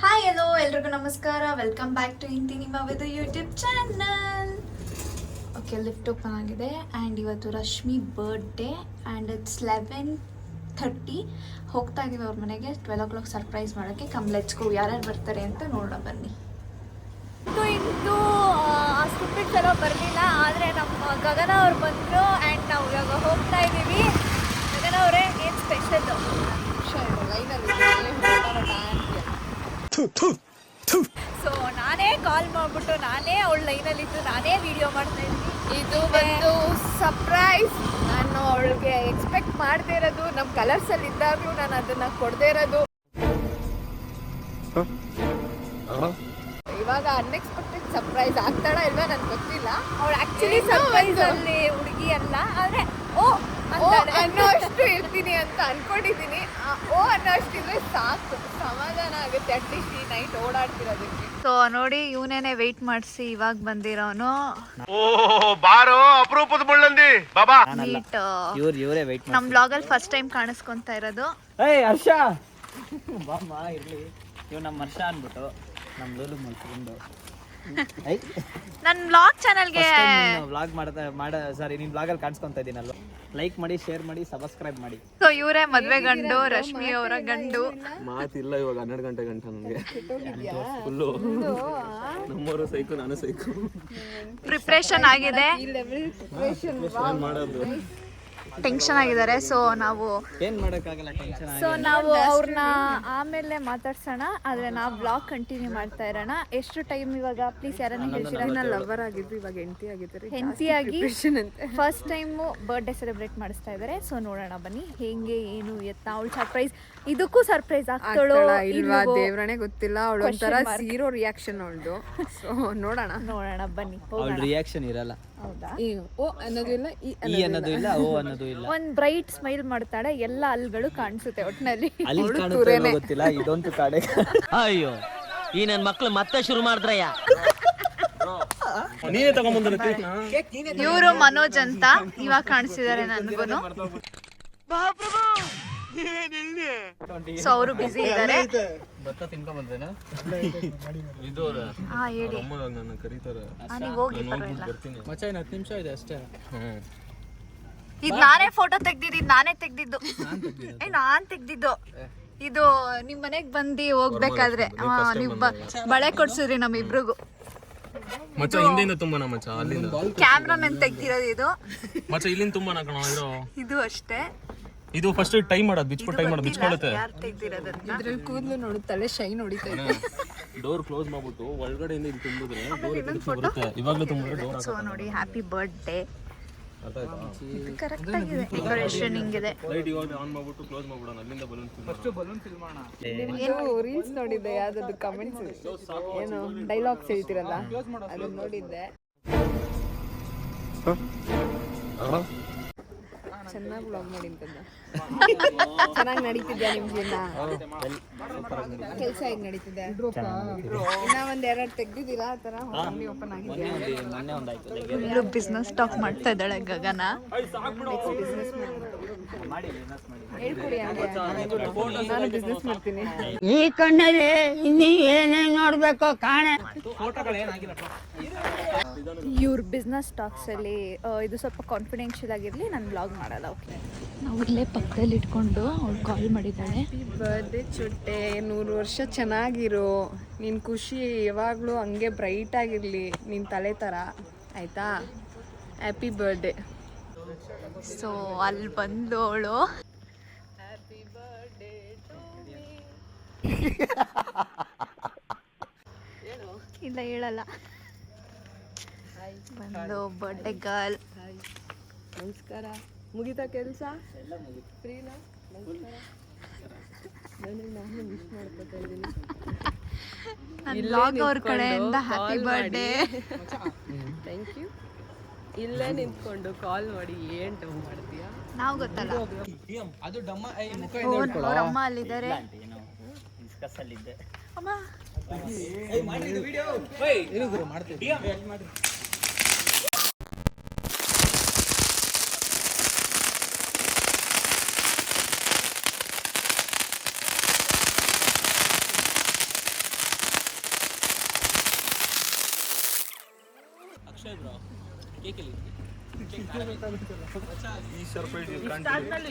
Hi hello ಎಲ್ರಿಗೂ ನಮಸ್ಕಾರ. Welcome back to ಇಂತಿ ನಿಮ್ಮ Vidu YouTube channel. Okay, lift open ಆಗಿದೆ ಆ್ಯಂಡ್ ಇವತ್ತು ರಶ್ಮಿ ಬರ್ಡೇ ಆ್ಯಂಡ್ ಇಟ್ಸ್ 11:30. ಹೋಗ್ತಾ ಇದ್ದೀವಿ ಅವ್ರ ಮನೆಗೆ 12 o'clock ಸರ್ಪ್ರೈಸ್ ಮಾಡೋಕ್ಕೆ. Come let's go. ಯಾರ್ಯಾರು ಬರ್ತಾರೆ ಅಂತ ನೋಡೋಣ ಬನ್ನಿ. ಇಂದು ಸ್ಟುಪಿಡ್ಸ್ ಎಲ್ಲ ಬರಲಿಲ್ಲ, ಆದರೆ ನಮ್ಮ ಗಗನ ಅವ್ರು ಬಂದರು ಆ್ಯಂಡ್ ನಾವು ಇವಾಗ ಹೋಗ್ತಾ ಇದ್ದೀವಿ. ಗಗನ ಅವರೇ, ಏನು ಸ್ಪೆಷಲ್? ಸೊ ನಾನೇ ಕಾಲ್ ಮಾಡಿಬಿಟ್ಟು ನಾನೇ ಅವಳ ಲೈನಲ್ಲಿದ್ದು ನಾನೇ ವಿಡಿಯೋ ಮಾಡ್ತಾ ಇದ್ದೀನಿ. ಇದು ಒಂದು ಸರ್ಪ್ರೈಸ್. ನಾನು ಅವಳಿಗೆ ಎಕ್ಸ್ಪೆಕ್ಟ್ ಮಾಡದೇ ಇರೋದು, ನಮ್ಮ ಕಲರ್ಸಲ್ಲಿ ಇದ್ದಾಗಲೂ ನಾನು ಅದನ್ನು ಕೊಡದೇ ಇರೋದು. ಇವಾಗ ಅನ್ಎಕ್ಸ್ಪೆಕ್ಟೆಡ್ ಸರ್ಪ್ರೈಸ್ ಆಗ್ತಾಳ ಇಲ್ವಾ ನನಗೆ ಗೊತ್ತಿಲ್ಲ. ಅವಳು ಆ್ಯಕ್ಚುಲಿ ಸರ್ಪ್ರೈಸ್ ಅಲ್ಲಿ ಹುಡುಗಿ ಅಲ್ಲ, ಆದರೆ ಅನ್ನೋ ಅಷ್ಟು ಇರ್ತೀನಿ ಅಂತ ಅನ್ಕೊಂಡಿದ್ದೀನಿ. ಅನ್ನೋ ಅಷ್ಟಿದ್ರೆ ಸಾಕು, ಸಮಾಧಾನ ಆಗುತ್ತೆ. ಅಟ್ಲೀಸ್ಟ್ ಈ ನೈಟ್ ಓಡಾಡ್ತಿರೋದಕ್ಕೆ. ಸೊ ನೋಡಿ, ಇವನೇನೆ ವೆಯ್ಟ್ ಮಾಡಿಸಿ ಇವಾಗ ಬಂದಿರೋನು. ಬಾರೋ ಅಪರೂಪದ ಮುಳ್ಳಂದಿ ಬಾಬಾ. ಮೀಟ್ ನಮ್ಮ ಬ್ಲಾಗಲ್ಲಿ ಫಸ್ಟ್ ಟೈಮ್ ಕಾಣಿಸ್ಕೊಂತಾ ಇರೋದು. ಹರ್ಷ ಬಾಮ್ಮ ಇರ್ಲಿ. ಇವ್ ನಮ್ಮ ಹರ್ಷ ಅನ್ಬಿಟ್ಟು ನಮ್ಮ ಲೋಲು ಫ್ರೆಂಡು. ನನ್ನ ಬ್ಲಾಗ್ ಚಾನಲ್ಗೆ ವ್ಲಾಗ್ ಸಾರಿ ನಿಮ್ ಬ್ಲಾಗಲ್ಲಿ ಕಾಣಿಸ್ಕೊಂತ ಇದೀನಲ್ವ. ಲೈಕ್ ಮಾಡಿ, ಶೇರ್ ಮಾಡಿ, ಸಬ್ಸ್ಕ್ರೈಬ್ ಮಾಡಿ. ಸೊ ಇವರೇ ಮದ್ವೆ ಗಂಡು, ರಶ್ಮಿ ಅವರ ಗಂಡು. ಮಾತಿಲ್ಲ ಇವಾಗ 12 ಗಂಟೆ ನನಗೆ ಫುಲ್ಲು ನಮ್ಮವರು ಸೈಕು, ನಾನು ಸೈಕು. ಪ್ರಿಪ್ರೇಷನ್ ಆಗಿದೆ, ಮಾಡೋದು ಟೆನ್ಷನ್ ಆಗಿದ್ದಾರೆ. ಸೊ ಏನ್ ಮಾಡಕ್ಕಾಗಲ್ಲ, ಟೆನ್ಷನ್. ಸೊ ನಾವು ಅವ್ರನ್ನ ಆಮೇಲೆ ಮಾತಾಡ್ಸೋಣ, ಆದರೆ ನಾವು ಬ್ಲಾಗ್ ಕಂಟಿನ್ಯೂ ಮಾಡ್ತಾ ಇರೋಣ. ಎಷ್ಟು ಟೈಮ್ ಇವಾಗ? ಪ್ಲೀಸ್ ಯಾರನ್ನ ಹೇಳ್ತೀರಾ? ಲವರ್ ಆಗಿದ್ದು ಇವಾಗ ಹೆಂಡತಿಯಾಗಿ ಫಸ್ಟ್ ಟೈಮು ಬರ್ಡೇ ಸೆಲೆಬ್ರೇಟ್ ಮಾಡಿಸ್ತಾ ಇದ್ದಾರೆ. ಸೊ ನೋಡೋಣ ಬನ್ನಿ ಹೇಗೆ, ಏನು ಎತ್ತ. ಅವಳು ಸರ್ಪ್ರೈಸ್, ಇದಕ್ಕೂ ಸರ್ಪ್ರೈಸ್ ಆಗ್ತಾಳೋ ಇಲ್ವಾ ದೇವ್ರನೇ ಗೊತ್ತಿಲ್ಲ. ಅವಳು ಒಂಥರ ಝೀರೋ ರಿಯಾಕ್ಷನ್ ಅವಳದು. ಸೊ ನೋಡೋಣ ಬನ್ನಿ. ಅವಳ ರಿಯಾಕ್ಷನ್ ಇರಲ್ಲ. ಹೌದಾ? ಓ ಅನ್ನೋದು ಇಲ್ಲ, ಈ ಅನ್ನೋದು ಇಲ್ಲ, ಓ ಅನ್ನೋದು ಇಲ್ಲ. ಒಂದ್ ಬ್ರೈಟ್ ಸ್ಮೈಲ್ ಮಾಡ್ತಾಳೆ, ಎಲ್ಲ ಹಲ್ಗಳು ಕಾಣಿಸುತ್ತೆ ಒಟ್ಟಿನಲ್ಲಿ. ಅಲ್ಲಿ ಕಾಣುತ್ತೆ ಗೊತ್ತಿಲ್ಲ, ಇದೊಂದು ಕಾಡೆ. ಅಯ್ಯೋ, ಈ ನನ್ ಮಕ್ಳು ಮತ್ತೆ ಶುರು ಮಾಡಿದ್ರಯ್ಯ. ನೀನೇ ತಗೊಂಡ್ಬಂದ್ರೆ ಇವರು ಮನೋಜ್ ಅಂತ ಇವಾಗ ಕಾಣಿಸಿದ್ದಾರೆ ನನ್ಗೂನು. ಸೊ ಅವರು ಬಿಸಿ ಇದ್ದಾರೆ. ಭತ್ತ ತಿನ್ಕೊಂಡ್ ಬಂದ್ರೇನಾ? ಹಾ ಹೇಳಿ. ನನ್ನ ಕರೀತಾರೆ. ನೀವು ಹೋಗಿ, ಪರವಾಗಿಲ್ಲ. ಮಚ್ಚ ಇನ್ನು 10 ನಿಮಿಷ ಇದೆ ಅಷ್ಟೇ. ಇದು ನಾನೇ ಫೋಟೋ ತೆಗ್ದಿದ್ದು, ನಾನೇ ತೆಗ್ದಿದ್ದು. ನಾನ್ ತೆಗ್ದಿದ್ದು ಇದು. ನಿಮ್ ಮನೆಗ್ ಬಂದು ಹೋಗ್ಬೇಕಾದ್ರೆ ನೀವು ಬಳೆ ಕೊಡ್ಸಿದ್ರಿ ನಮ್ಮಿಬ್ರಿಗೂ. ಮಚ್ಚ ಹಿಂದಿಂದ ತುಂಬಾನ ಮಚ್ಚ, ಅಲ್ಲಿಂದ ಕ್ಯಾಮ್ರಾಮನ್ ತೆಗ್ದಿರೋದು ಇದು. ಮಚ್ಚ ಇಲ್ಲಿಂದ ತುಂಬಾನ ಕಣ. ಇದು ಅಷ್ಟೇ. ಇದು ಫಸ್ಟ್ ಟೈಮ್ ಮಾಡೋದು, ಬಿಚ್ಕೊಳ್ಳುತ್ತೆ. ಯಾರು ತೆಗ್ದಿರೋದನ್ನ? ಇದ್ರಲ್ಲಿ ಕೂದಲು ನೋಡು, ತಲೆ ಶೈನ್ ಹೊಡಿತೈತೆ. ಡೋರ್ ಕ್ಲೋಸ್ ಮಾಡ್ಬಿಟ್ಟು ಒಳಗಡೆಯಿಂದ ಇಲ್ಲಿ ತುಂಬಿದ್ರೆ ಬರುತ್ತೆ. ಇವಾಗಲೂ ತುಂಬಿದ್ರೆ ಡೋರ್. ಸೊ ನೋಡಿ, ಹ್ಯಾಪಿ ಬರ್ತ್ಡೇ. ಕರೆಕ್ಟ್ ಆಗಿದೆ, ಡೆಕೋರೇಷನ್ ಹಿಂಗಿದೆ. ಲೈಟ್ ಇವಾಗ ಆನ್ ಮಾಡ್ಬಿಟ್ಟು ಕ್ಲೋಸ್ ಮಾಡ್ಬಿಡೋಣ. ಅಲ್ಲಿಂದ ಬಲೂನ್ ಫಿಲ್ ಮಾಡೋಣ. ನಿಮ್ದು ರೀಲ್ಸ್ ನೋಡಿದ್ದೆ, ಯಾವ್ದು ಕಮೆಂಟ್ಸ್ ಏನು ಡೈಲಾಗ್ಸ್ ಹೇಳ್ತಿರಲ್ಲ, ಅದನ್ನ ನೋಡಿದ್ದೆ. ಚೆನ್ನಾಗಿ ಬ್ಲಾಗ್ ಮಾಡಿದ್ದನ್ನ. ಚೆನ್ನಾಗಿ ನಡೀತಿದ್ಯಾ ನಿಮ್ ಜೀವನ? ಕೆಲಸ ಹೇಗ್ ನಡೀತಿದೆ? ಇನ್ನ ಒಂದೆರಡು ತೆಗ್ದಿದ್ದೀರಾ ಆ ಥರ? ಅಂಗಡಿ ಓಪನ್ ಆಗಿದೆಯಾ? ಮೊನ್ನೆ ಒಂದಾಯ್ತು. ಇಲ್ಲೂ ಬಿಸ್ನೆಸ್ ಟಾಕ್ ಮಾಡ್ತಾ ಇದ್ದಾಳೆ ಗಗನ. ಹೇಳ್ಕೊಡಿ, ನಾನು ಬಿಸ್ನೆಸ್ ಮಾಡ್ತೀನಿ. ಈ ಕಣ್ಣಲ್ಲಿ ಇನ್ನೀ ಏನೇನ್ ನೋಡ್ಬೇಕೋ ಕಾಣೆ. ಇವ್ರ ಬಿಸ್ನೆಸ್ ಟಾಕ್ಸ್ ಅಲ್ಲಿ ಇದು ಸ್ವಲ್ಪ ಕಾನ್ಫಿಡೆನ್ಷಿಯಲ್ ಆಗಿರಲಿ, ನಾನು ಬ್ಲಾಗ್ ಮಾಡಲ್ಲ. ಓಕೆ, ನಾವು ಇಲ್ಲೇ ಪಕ್ಕದಲ್ಲಿ ಇಟ್ಕೊಂಡು ಅವ್ಳು ಕಾಲ್ ಮಾಡಿದ್ದಾಳೆ. ಬರ್ಡೇ ಚುಟ್ಟೆ, 100 ವರ್ಷ ಚೆನ್ನಾಗಿರು, ನಿನ್ನ ಖುಷಿ ಯಾವಾಗಲೂ ಹಂಗೆ ಬ್ರೈಟ್ ಆಗಿರಲಿ, ನಿನ್ನ ತಲೆ ಥರ, ಆಯಿತಾ? Happy birthday. ಸೊ ಅಲ್ಲಿ ಬಂದು ಅವಳು ಇಲ್ಲ ಹೇಳಲ್ಲ. ಬಂದು ಬರ್ಡೇ ಗರ್ಲ್. ನಮಸ್ಕಾರ. ಮುಗಿತಾ ಕೆಲಸ? ಫ್ರೀನಾ? ನಾನು ಮಿಸ್ ಮಾಡ್ಕೊತಾ ಇದ್ದೀನಿ. ನನ್ನ ಬ್ಲಾಗ್ ಅವ್ರ ಕಡೆಯಿಂದ ಹ್ಯಾಪಿ ಬರ್ಡೇ. Thank you. ಇಲ್ಲೇ ನಿಂತ್ಕೊಂಡು ಕಾಲ್ ಮಾಡಿ ಏನು ಡೌ ಮಾಡ್ತೀಯಾ? ನಾವು ಗೊತ್ತಲ್ಲ. ಅದು ಡಮ್ಮ ಅವ್ರ ಅಮ್ಮ ಅಲ್ಲಿದ್ದಾರೆ. ಅಮ್ಮ ಮಾಡ್ತೀವಿ.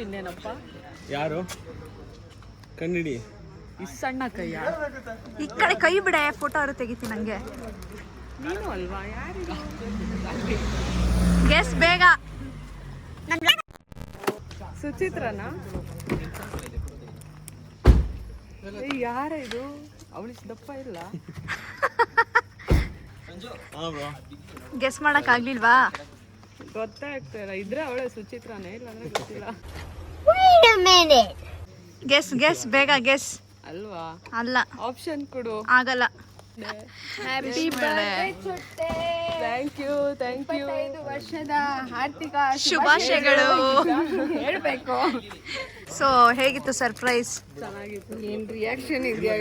ಇನ್ನೇನಪ್ಪ ಯಾರು ಕಣ್ಣಿಡಿ ಇಷ್ಟು ಸಣ್ಣ ಕೈಯ ಈ ಕಡೆ ಕೈ ಬಿಡೆ, ಫೋಟೋ ಅವರು ತೆಗಿತೀನಿ ನಂಗೆ. ನೀನು ಅಲ್ವಾ? ಯಾರಿಗೂ ಗೆಸ್ ಬೇಗ. ಸುಚಿತ್ರನಾ? ಯಾರ ಇದು? ಅವಳಿಷ್ಟು ದಪ್ಪ ಇಲ್ಲ. ಗೆಸ್ ಮಾಡಕ್ ಆಗ್ಲಿಲ್ವಾ? ಗೊತ್ತಾಗ್ತಾ ಇಲ್ಲ. ಇದ್ರೆ ಅವಳೆ ಸುಚಿತ್ರನೇ, ಇಲ್ಲಾಂದ್ರೆ ಗೊತ್ತಿಲ್ಲ. ಗೆಸ್ ಗೆಸ್ ಬೇಗ ಗೆಸ್. ಅಲ್ವಾ? ಅಲ್ಲ, ಆಪ್ಷನ್ ಕೊಡು. ಆಗಲ್ಲ. Happy birthday. Thank you. 25 ವರ್ಷದ ಹಾರ್ದಿಕ ಶುಭಾಶಯಗಳು. ಹೇಳ್ಬೇಕು. ಸೊ ಹೇಗಿತ್ತು ಸರ್ಪ್ರೈಸ್? ಚೆನ್ನಾಗಿತ್ತು. ಏನ್ ರಿಯಾಕ್ಷನ್ ಇದೆಯಾ?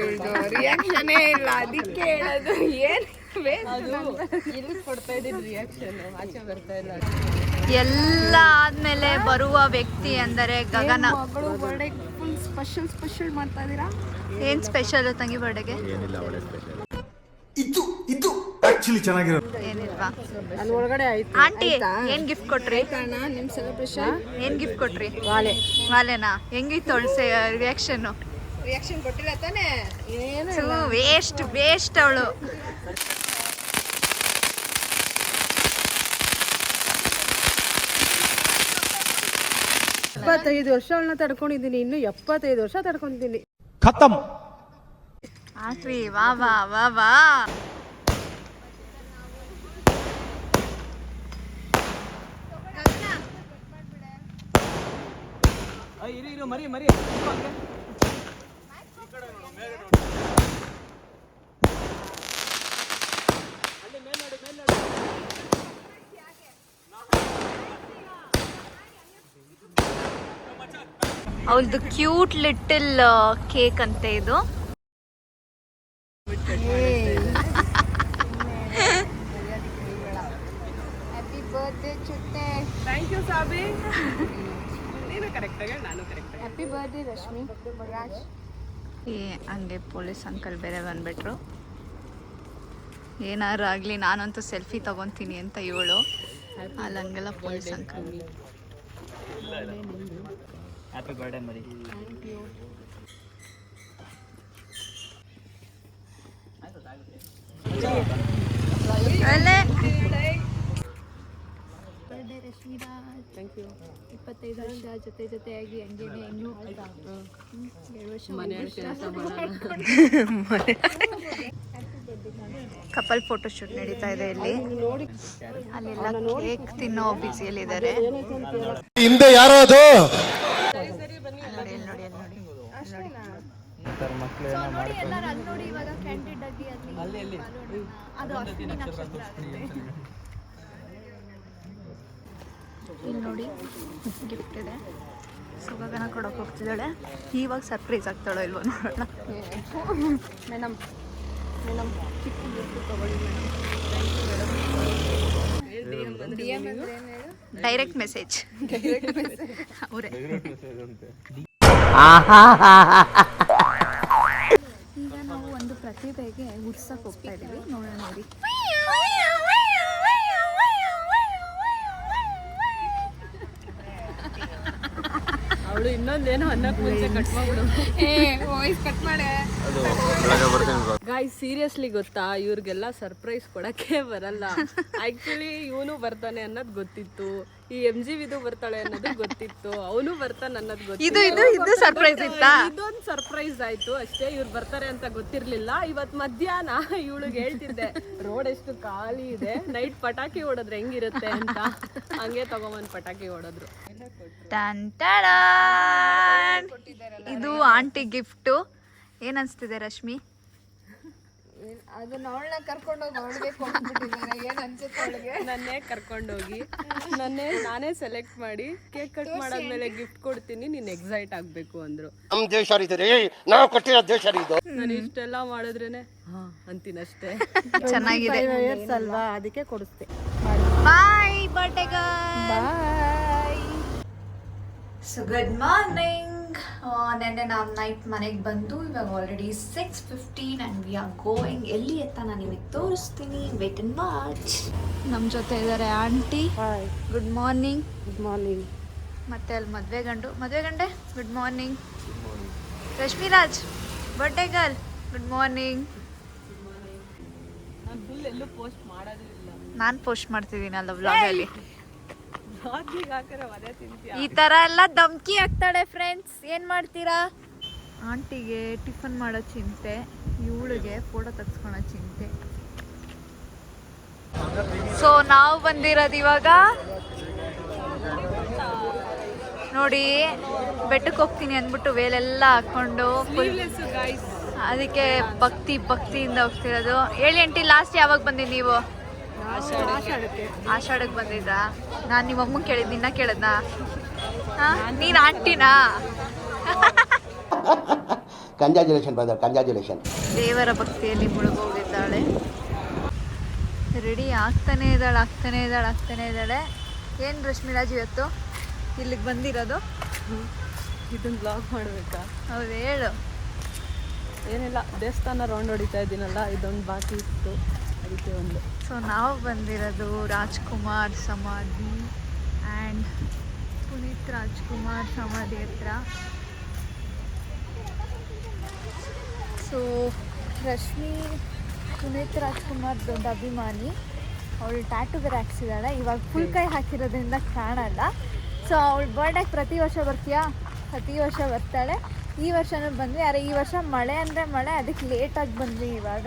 ರಿಯಾಕ್ಷನೇ ಇಲ್ಲ, ಅದಕ್ಕೆ ಹೇಳೋದು. ಏನ್ ಇಲ್ಲಿ ಕೊಡ್ತಾ ಇದ್ದೀನಿ ರಿಯಾಕ್ಷನ್, ಆಚೆ ಬರ್ತಾ ಇಲ್ಲ. ಎಲ್ಲ ಆದ್ಮೇಲೆ ಬರುವ ವ್ಯಕ್ತಿ ಅಂದರೆ ಗಗನ. ಮಗಳು ಬರ್ಡೇ ಫುಲ್ ಸ್ಪೆಷಲ್ ಮಾಡ್ತಾ ಇದೀರಾ? ಏನ್ ಸ್ಪೆಷಲ್ ತಂಗಿ ಬರ್ಡೆಗೆ? ಇದು ಆಕ್ಚುಲಿ ಚೆನ್ನಾಗಿರೋದು. ಏನಿಲ್ವಾ? ಅಲ್ಲಿ ಒಳಗಡೆ ಆಯ್ತು. ಆಂಟಿ ಏನ್ ಗಿಫ್ಟ್ ಕೊಟ್ರಿ? ನಿಮ್ ಸೆಲೆಬ್ರೇಷನ್ ಏನ್ ಗಿಫ್ಟ್ ಕೊಟ್ರಿ? ವಾಲೆನಾ? ಹೆಂಗಿತ್ತು ರಿಯಾಕ್ಷನ್? ರಿಯಾಕ್ಷನ್ ಕೊಟ್ಟಿಲ್ಲ ತಾನೇ? ಏನು ವೇಸ್ಟ್ ಅವಳು. ಎಪ್ಪತ್ತೈದು ವರ್ಷ ಅವಳನ್ನ ತಡ್ಕೊಂಡಿದ್ದೀನಿ, ಇನ್ನು 75 ವರ್ಷ ತಡ್ಕೊಂಡಿದ್ದೀನಿ. ಖತಮ್. ಆಕ್ರಿ ವಾ ವಾ ವಾ ವಾ. ಇರು ಮರಿ ಅವಳದು ಕ್ಯೂಟ್ ಲಿಟಲ್ ಕೇಕ್ ಅಂತೆ ಇದು. ಹ್ಯಾಪಿ ಬರ್ತ್ಡೇ ಚುಟ್ಟೆ. ಥ್ಯಾಂಕ್ ಯು ಸಾಬಿ. ನೀನು ಕರೆಕ್ಟ್ ಆಗಿ, ನಾನು ಕರೆಕ್ಟ್ ಆಗಿ. Happy birthday Rashmi Raj. ಹಂಗೆ ಪೊಲೀಸ್ ಅಂಕಲ್ ಬೇರೆ ಬಂದ್ಬಿಟ್ರು. ಏನಾರು ಆಗಲಿ ನಾನಂತೂ ಸೆಲ್ಫಿ ತಗೊತೀನಿ ಅಂತ ಇವಳು, ಅಲ್ಲಿ ಹಂಗೆಲ್ಲ ಪೊಲೀಸ್ ಅಂಕಲ್. ಹ್ಯಾಪಿ ಬರ್ಡೇ ಮರಿ. Thank you. 25 ವರ್ಷ ಜೊತೆಯಾಗಿ ಹಂಗೇನೆ ಇನ್ನೂ 7 ವರ್ಷ ಕಪಲ್ ಫೋಟೋ ಶೂಟ್ ನಡೀತಾ ಇದೆ ಇಲ್ಲಿ. ಅಲ್ಲೆಲ್ಲ ಕೇಕ್ ತಿನ್ನೋ ಬಿಸಿಯಲ್ಲಿದ್ದಾರೆ. ಹಿಂದೆ ಯಾರೋ ಅದು ನೋಡಿ ಅಲ್ಲಿ ನೋಡಿ ನೋಡಿ ಎಲ್ಲರೂ ಅಲ್ಲಿ ನೋಡಿ. ಇವಾಗ ಕ್ಯಾಂಡಿಡ್ ಆಗಿ ಅಲ್ಲಿ ಅದು ಅಶ್ವಿನಿ ನಕ್ಷತ್ರ ಆಗುತ್ತೆ. ಇಲ್ಲಿ ನೋಡಿ ಗಿಫ್ಟ್ ಇದೆ. ಸುಗಗನ ಕೊಡೋಕೆ ಹೋಗ್ತಿದ್ದಾಳೆ. ಇವಾಗ ಸರ್ಪ್ರೈಸ್ ಆಗ್ತಾಳೋ ಇಲ್ವೋ ನೋಡೋಣ. ಮೇಡಮ್ ಚಿಕ್ಕ ಗಿಫ್ಟ್ ತಗೊಳ್ಳಿ ಮೇಡಮ್. ಡೈರೆಕ್ಟ್ ಮೆಸೇಜ್ ಅವರೇ. ಈಗ ನಾವು ಒಂದು ಪ್ರತಿಭೆಗೆ ಉಡ್ಸಕ್ಕೆ ಹೋಗ್ತಾ ಇದ್ದೀವಿ, ನೋಡೋಣ ನೋಡಿ. ಅವಳು ಇನ್ನೊಂದೇನೋ ಅನ್ನಕ್ಕೆ ಮುಂಚೆ ಕಟ್ ಮಾಡ್ಬಿಡು. ವಾಯ್ಸ್ ಕಟ್ ಮಾಡೆ. ಗಾಯ್ಸ್ ಸೀರಿಯಸ್ಲಿ ಗೊತ್ತಾ, ಇವ್ರಿಗೆಲ್ಲ ಸರ್ಪ್ರೈಸ್ ಕೊಡಕ್ಕೆ ಬರಲ್ಲ. ಆಕ್ಚುಲಿ ಇವನು ಬರ್ತಾನೆ ಅನ್ನೋದು ಗೊತ್ತಿತ್ತು, ಈ MGವಿದು ಬರ್ತಾಳೆ ಅನ್ನೋದು ಗೊತ್ತಿತ್ತು, ಅವನು ಬರ್ತಾನೆ ಅನ್ನೋದು ಗೊತ್ತಿತ್ತು. ಇದು ಸರ್ಪ್ರೈಸ್ ಇತ್ತಾ? ಇದೊಂದು ಸರ್ಪ್ರೈಸ್ ಆಯ್ತು ಅಷ್ಟೇ. ಇವ್ರು ಬರ್ತಾರೆ ಅಂತ ಗೊತ್ತಿರ್ಲಿಲ್ಲ. ಇವತ್ ಮಧ್ಯಾಹ್ನ ಇವಳಿಗೆ ಹೇಳ್ತಿದ್ದೆ, ರೋಡ್ ಎಷ್ಟು ಖಾಲಿ ಇದೆ, ನೈಟ್ ಪಟಾಕಿ ಹೊಡೋದ್ರೆ ಹೆಂಗಿರುತ್ತೆ ಅಂತ. ಹಂಗೆ ತಗೊಂಬಂದ್ ಪಟಾಕಿ ಹೊಡೋದ್ರು. ಟನ್ ಟಡಾನ್. ಇದು ಆಂಟಿ ಗಿಫ್ಟು. ಏನ್ ಅನ್ಸ್ತಿದೆ ರಶ್ಮಿ? ಅದನ್ನ ಅವಳನ್ನ ಕರ್ಕೊಂಡೋಗಿ ಅವಳಿಗೆ ಕೊಟ್ಬಿಟ್ಟಿದ್ದಾರೆ. ಏನ್ ಅನ್ಸುತ್ತೆ ಅವಳಿಗೆ? ನನ್ನೇ ಕರ್ಕೊಂಡೋಗಿ ನಾನೇ ಸೆಲೆಕ್ಟ್ ಮಾಡಿ ಕೇಕ್ ಕಟ್ ಮಾಡಾದ್ಮೇಲೆ ಗಿಫ್ಟ್ ಕೊಡ್ತೀನಿ, ನೀನ್ ಎಕ್ಸೈಟ್ ಆಗ್ಬೇಕು ಅಂದ್ರು. ನಮ್ ದೇಶ ನಾವು ಕೊಟ್ಟಿರೋ ದೇಶ ಇದು. ನಾನು ಇಷ್ಟೆಲ್ಲ ಮಾಡಿದ್ರೇನೆ ಅಂತೀನಷ್ಟೇ. ಚೆನ್ನಾಗಿದೆ ಅಲ್ವಾ, ಅದಕ್ಕೆ ಕೊಡಿಸ್ತೆ. Bye birthday girl. Bye. So good morning. ನೆನ್ನೆ ನಾವು ನೈಟ್ ಮನೆಗೆ ಬಂದು ಇವಾಗ already 6:15 and we are going. ಎಲ್ಲಿ ಅಂತ ನಾನು ನಿಮಗೆ ತೋರಿಸ್ತೀನಿ, ವೇಟ್ ಅಂಡ್ ವಾಚ್. ನಮ್ಮ ಜೊತೆ ಇದ್ದಾರೆ aunty. Good morning. Good morning. ಮತ್ತೆ ಅಲ್ಲಿ ಮದುವೆ ಗಂಡೆ good morning. Rashmiraj birthday girl good morning. ನಾನು ಫುಲ್ ಎಲ್ಲೂ ಪೋಸ್ಟ್ ಮಾಡೋದಿಲ್ಲ. ನಾನು ಪೋಸ್ಟ್ ಮಾಡ್ತಿದ್ದೀನಲ್ಲ ವ್ಲಾಗಲ್ಲಿ. ಬ್ಲಾಗಿಗೆ ಹಾಕಿದ್ರೆ ಅದೇ ತಿಂತೀಯ. ಈ ಥರ ಎಲ್ಲ ಧಮ್ಕಿ ಹಾಕ್ತಾಳೆ ಫ್ರೆಂಡ್ಸ್. ಏನು ಮಾಡ್ತೀರಾ? ಆಂಟಿಗೆ ಟಿಫನ್ ಮಾಡೋ ಚಿಂತೆ, ಇವಳಿಗೆ ಫೋಟೋ ತೆಗ್ಸ್ಕೊಳೋ ಚಿಂತೆ. ಸೊ ನಾವು ಬಂದಿರೋದು ಇವಾಗ ನೋಡಿ, ಬೆಟ್ಟಕ್ಕೆ ಹೋಗ್ತೀನಿ ಅಂದ್ಬಿಟ್ಟು ವೇಲೆಲ್ಲ ಹಾಕ್ಕೊಂಡು ಅದಕ್ಕೆ ಭಕ್ತಿಯಿಂದ ಹೋಗ್ತಿರೋದು. ಹೇಳಿ ಆಂಟಿ, ಲಾಸ್ಟ್ ಯಾವಾಗ ಬಂದಿದ್ದು ನೀವು? ಆಷಾಢಕ್ಕೆ ಬಂದಿದ್ರಾ? ನಾನು ನಿಮ್ಮ ಅಮ್ಮಂಗೆ ಕೇಳಿದ್ದು, ನಿನ್ನ ಕೇಳಿದ್ನಾ? ನೀನು ಆಂಟಿನಾ? Congratulation brother, congratulation. ದೇವರ ಭಕ್ತಿಯಲ್ಲಿ ಮುಳುಗೋಗಿದ್ದಾಳೆ. ರೆಡಿ ಆಗ್ತಾನೆ ಇದ್ದಾಳೆ. ಏನು ರಶ್ಮಿರಾಜ್ ಇವತ್ತು ಇಲ್ಲಿಗೆ ಬಂದಿರೋದು? ಇದನ್ನ ಬ್ಲಾಗ್ ಮಾಡಬೇಕಾ? ಹೌದು, ಹೇಳು. ಏನಿಲ್ಲ, ದೇವಸ್ಥಾನ ರೌಂಡ್ ಹೊಡಿತಾ ಇದ್ದೀನಲ್ಲ, ಇದೊಂದು ಬಾಕಿ ಇತ್ತು, ಅದಕ್ಕೆ ಒಂದು. ಸೊ ನಾವು ಬಂದಿರೋದು ರಾಜ್ಕುಮಾರ್ ಸಮಾಧಿ ಆ್ಯಂಡ್ ಪುನೀತ್ ರಾಜ್ಕುಮಾರ್ ಸಮಾಧಿ ಹತ್ರ. ಸೊ ರಶ್ಮಿ ಪುನೀತ್ ರಾಜ್ಕುಮಾರ್ ದೊಡ್ಡ ಅಭಿಮಾನಿ. ಅವಳು ಟ್ಯಾಟೂ ಬೇರೆ ಹಾಕ್ಸಿದ್ದಾಳೆ. ಇವಾಗ ಫುಲ್ ಕೈ ಹಾಕಿರೋದ್ರಿಂದ ಕಾಣಲ್ಲ. ಸೊ ಅವಳು ಬರ್ಡೇಗೆ ಪ್ರತಿ ವರ್ಷ ಬರ್ತೀಯಾ? ಪ್ರತಿ ವರ್ಷ ಬರ್ತಾಳೆ. ಈ ವರ್ಷನೂ ಬಂದ್ವಿ. ಆದರೆ ಈ ವರ್ಷ ಮಳೆ ಅಂದರೆ ಮಳೆ, ಅದಕ್ಕೆ ಲೇಟಾಗಿ ಬಂದ್ವಿ ಇವಾಗ.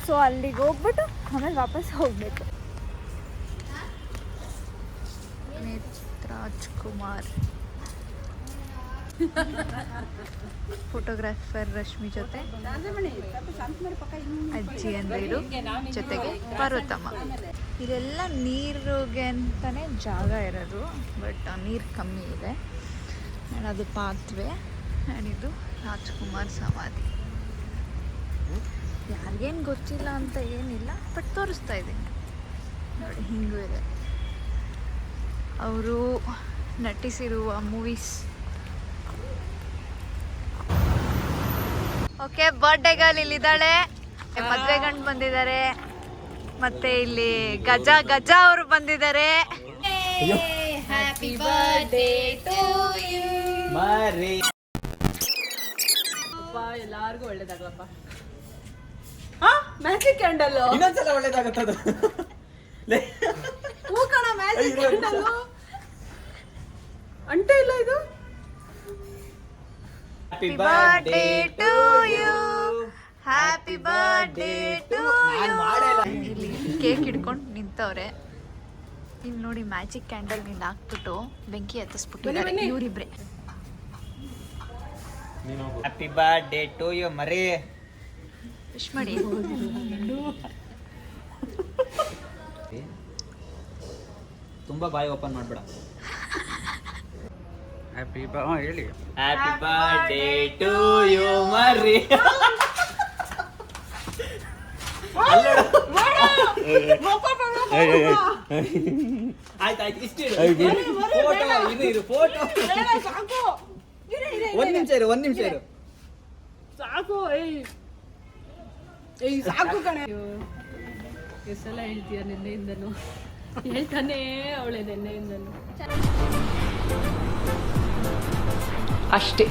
ಸೊ ಅಲ್ಲಿಗೆ ಹೋಗ್ಬಿಟ್ಟು ಆಮೇಲೆ ವಾಪಸ್ ಹೋಗಬೇಕು. ಪುನೀತ್ ರಾಜ್ಕುಮಾರ್ ಫೋಟೋಗ್ರಾಫರ್ ರಶ್ಮಿ ಜೊತೆ ಅಜ್ಜಿ ಅಂದಿರು ಜೊತೆಗೆ ಪಾರ್ವತಮ್ಮ. ಇದೆಲ್ಲ ನೀರಿಗೆ ಅಂತಲೇ ಜಾಗ ಇರೋದು, ಬಟ್ ನೀರು ಕಮ್ಮಿ ಇದೆ. ಆ್ಯಂಡ್ ಅದು ಪಾತ್ವೆ ಆ್ಯಂಡ್ ಇದು ರಾಜ್ಕುಮಾರ್ ಸಮಾಧಿ. ಯಾರಿಗೇನು ಗೊತ್ತಿಲ್ಲ ಅಂತ ಏನಿಲ್ಲ, ಬಟ್ ತೋರಿಸ್ತಾ ಇದ್ದೀನಿ ನೋಡಿ. ಹಿಂಗೂ ಇದೆ. ಅವರು ನಟಿಸಿರುವ ಮೂವೀಸ್. ಓಕೆ, ಬರ್ಡೇ ಗರ್ಲ್ ಇಲ್ಲಿದ್ದಾಳೆ. ಮದುವೆ ಗಂಡು ಬಂದಿದ್ದಾರೆ. ಮತ್ತೆ ಇಲ್ಲಿ ಗಜ ಅವರು ಬಂದಿದ್ದಾರೆ. Happy birthday to you. ಎಲ್ಲಾರ್ಗು ಒಳ್ಳೇದಾಗ್ಲಪ್ಪ. ಮ್ಯಾಜಿಕ್ ಕ್ಯಾಂಡಲ್ ಇನ್ನೊಂದ್ಸಲ ಒಳ್ಳೇದಾಗುತ್ತದು. ಹೂ ಕಣ, ಮ್ಯಾಜಿಕ್ ಕ್ಯಾಂಡಲ್ ಅಂಟೇ ಇಲ್ಲ ಇದು. Happy birthday to you, happy birthday to you. ಇಲ್ಲಿ ಕೇಕ್ ಹಿಡ್ಕೊಂಡು ನಿಂತವ್ರೆ. ಇಲ್ಲಿ ನೋಡಿ, ಮ್ಯಾಜಿಕ್ ಕ್ಯಾಂಡಲ್ ನಿಂದ ಹಾಕ್ಬಿಟ್ಟು ಬೆಂಕಿ ಹತ್ತಿಸ್ಬಿಟ್ಟಿದ್ದಾರೆ ಇವರಿಬ್ರೆ. ಹ್ಯಾಪಿ ಬರ್ಡೇ ಟು ಯು ಮರಿ. ವಿಶ್ ಮಾಡಿ. ತುಂಬಾ ಬಾಯಿ ಓಪನ್ ಮಾಡ್ಬೇಡ. ಹೇಳಿ ಹ್ಯಾಪಿ ಬರ್ಡೇ ಟು ಯು ಮರಿ. ಆಯ್ತಾಯ್ತು, ಇಷ್ಟಿರು. ಫೋಟೋ ಒಂದ್ ನಿಮಿಷ ಇರು. ಸಾಕು. ಸಾಕು ಕಣೆ. ಎಷ್ಟೆಲ್ಲ ಹೇಳ್ತೀಯ? ನಿನ್ನೆಯಿಂದನು ಹೇಳ್ತಾನೆ ಅವಳೆ, ನಿನ್ನೆಯಿಂದನು. ಅಷ್ಟೇ.